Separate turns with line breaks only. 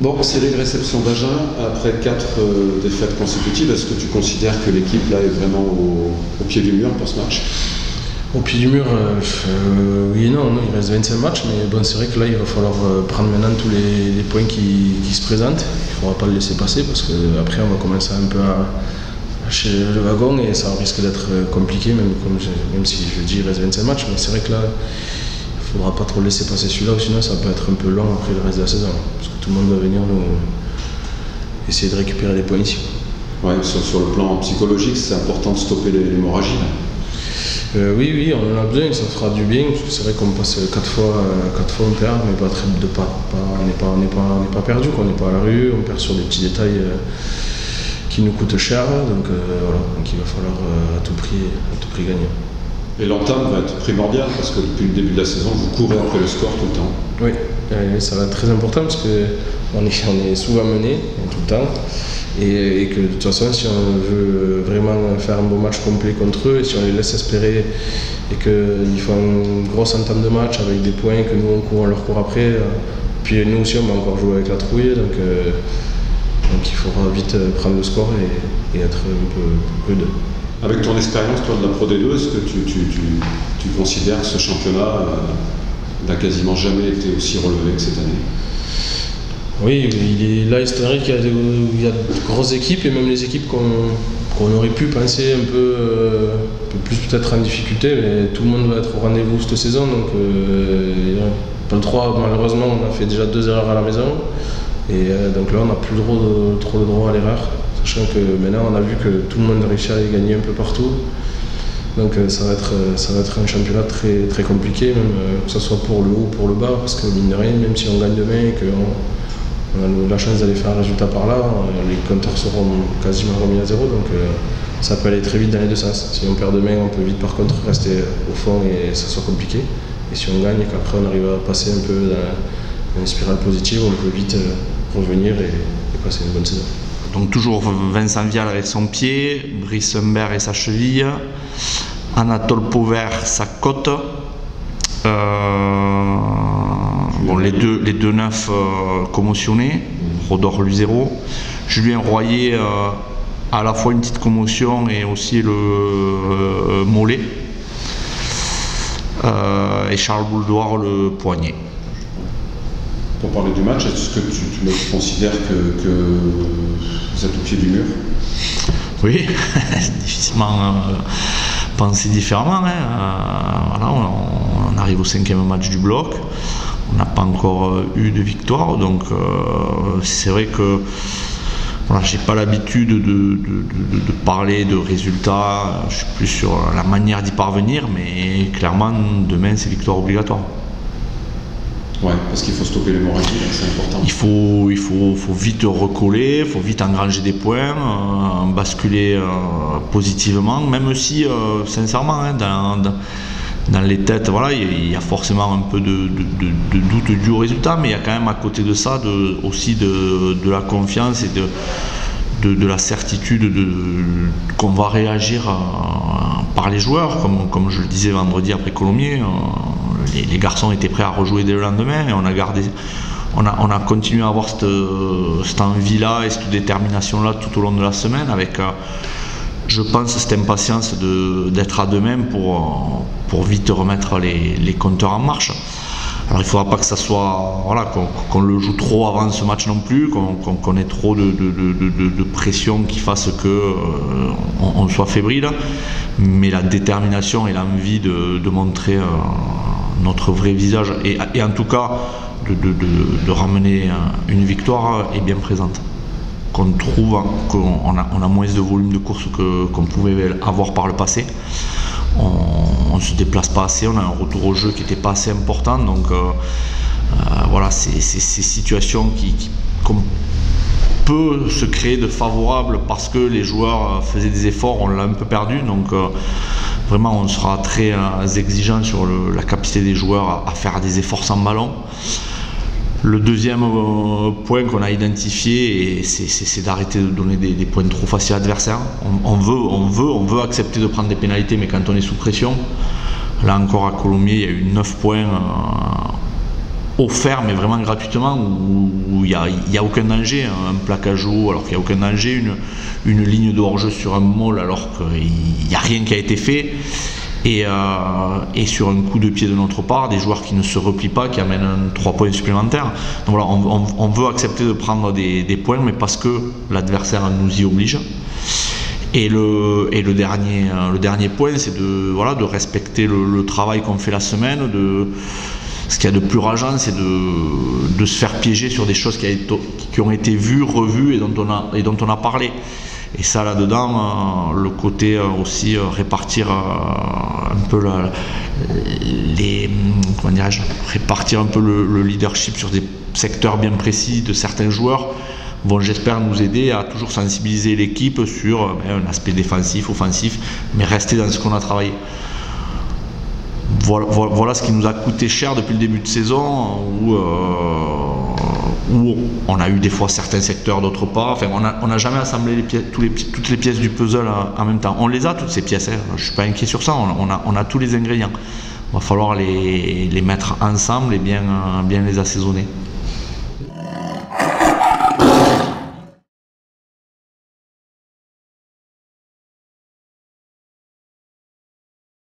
Bon, série de réception d'Agen après 4 défaites consécutives. Est-ce que tu considères que l'équipe là est vraiment au pied du mur pour ce match?
Au pied du mur, oui et non, il reste 25 matchs, mais bon, c'est vrai que là il va falloir prendre maintenant tous les points qui se présentent. Il ne faudra pas le laisser passer parce qu'après on va commencer un peu à lâcher le wagon et ça risque d'être compliqué, même si je dis il reste 25 matchs, mais c'est vrai que là il ne faudra pas trop laisser passer celui-là, sinon ça peut être un peu long après le reste de la saison, parce que tout le monde va venir nous essayer de récupérer les points ici.
Ouais, sur le plan psychologique, c'est important de stopper l'hémorragie.
Oui, on en a besoin, ça fera du bien, parce que c'est vrai qu'on passe 4 fois on perd, mais on n'est pas perdu, on n'est pas à la rue, on perd sur des petits détails qui nous coûtent cher, donc voilà, donc il va falloir à tout prix gagner.
Et l'entame va être primordiale, parce que depuis le début de la saison, vous courez après le score tout le temps.
Oui, ça va être très important, parce qu'on est souvent mené tout le temps. Et que de toute façon, si on veut vraiment faire un beau match complet contre eux, et si on les laisse espérer et qu'ils font une grosse entame de match avec des points que nous on leur court après, puis nous aussi on va encore jouer avec la trouille, donc il faudra vite prendre le score et être un peu prudent.
Avec ton expérience toi de la Pro D2, est-ce que tu considères que ce championnat n'a quasiment jamais été aussi relevé que cette année?
Oui, c'est vrai qu'il y a de grosses équipes et même les équipes qu'on aurait pu penser un peu plus peut-être en difficulté, mais tout le monde va être au rendez-vous cette saison, donc pas le droit, malheureusement on a fait déjà 2 erreurs à la maison et donc là on n'a plus trop le droit à l'erreur, sachant que maintenant on a vu que tout le monde réussit à les gagner un peu partout. Donc ça va être un championnat très, très compliqué, même que ce soit pour le haut ou pour le bas, parce que mine de rien, même si on gagne demain et qu'on a la chance d'aller faire un résultat par là, les compteurs seront quasiment remis à zéro, donc ça peut aller très vite dans les deux sens. Si on perd demain, on peut vite par contre rester au fond et ça soit compliqué. Et si on gagne et qu'après on arrive à passer un peu dans une spirale positive, on peut vite revenir et passer une bonne saison.
Donc toujours Vincent Vial avec son pied, Brice Humbert et sa cheville, Anatole Pauvert sa côte. Bon, les deux neufs commotionnés, Rodor Luzero, Julien Royer à la fois une petite commotion et aussi le mollet, et Charles Bouldoir le poignet.
Pour parler du match, est-ce que tu considères que vous êtes au pied du mur?
Oui, c'est difficilement penser différemment. Voilà, on arrive au 5e match du bloc, on n'a pas encore eu de victoire, donc c'est vrai que voilà, j'ai pas l'habitude de parler de résultats, je suis plus sur la manière d'y parvenir, mais clairement demain c'est victoire obligatoire.
Ouais, parce qu'il faut stopper l'hémorragie, c'est important.
Il faut vite recoller, il faut vite engranger des points, basculer positivement, même si, sincèrement, dans les têtes, voilà, il y a forcément un peu de doute dû au résultat, mais il y a quand même à côté de ça aussi de la confiance et de la certitude qu'on va réagir par les joueurs, comme je le disais vendredi après Colomiers. Les garçons étaient prêts à rejouer dès le lendemain et on a continué à avoir cette envie-là et cette détermination-là tout au long de la semaine avec, je pense, cette impatience d'être à demain pour vite remettre les compteurs en marche. Alors il ne faudra pas que ça soit, voilà, qu'on le joue trop avant ce match non plus, qu'on ait trop de pression qui fasse qu'on soit fébrile, mais la détermination et l'envie de montrer notre vrai visage et en tout cas de ramener une victoire est bien présente. Qu'on trouve qu'on a moins de volume de course qu'on pouvait avoir par le passé. On ne se déplace pas assez, on a un retour au jeu qui n'était pas assez important, donc voilà, c'est ces situations qu'on peut se créer de favorables parce que les joueurs faisaient des efforts, on l'a un peu perdu, donc vraiment on sera très exigeant sur la capacité des joueurs à faire des efforts sans ballon. Le deuxième point qu'on a identifié, c'est d'arrêter de donner des points trop faciles à l'adversaire. On veut accepter de prendre des pénalités, mais quand on est sous pression, là encore à Colomiers, il y a eu 9 points offert, mais vraiment gratuitement, où il n'y a aucun danger, un plaquage haut alors qu'il n'y a aucun danger, une ligne de hors-jeu sur un maul alors qu'il n'y a rien qui a été fait, et sur un coup de pied de notre part, des joueurs qui ne se replient pas, qui amènent 3 points supplémentaires. Donc voilà, on veut accepter de prendre des points, mais parce que l'adversaire nous y oblige. Et le dernier point, c'est de respecter le travail qu'on fait la semaine. Ce qu'il y a de plus rageant, c'est de se faire piéger sur des choses qui ont été vues, revues et dont on a parlé. Et ça, là-dedans, le côté aussi répartir un peu répartir un peu le leadership sur des secteurs bien précis de certains joueurs vont, j'espère, nous aider à toujours sensibiliser l'équipe sur un aspect défensif, offensif, mais rester dans ce qu'on a travaillé. Voilà ce qui nous a coûté cher depuis le début de saison, où on a eu des fois certains secteurs, d'autres pas. Enfin, on n'a jamais assemblé toutes les pièces du puzzle en même temps. On les a, toutes ces pièces, hein. Je ne suis pas inquiet sur ça, on a tous les ingrédients. Il va falloir les mettre ensemble et bien les assaisonner.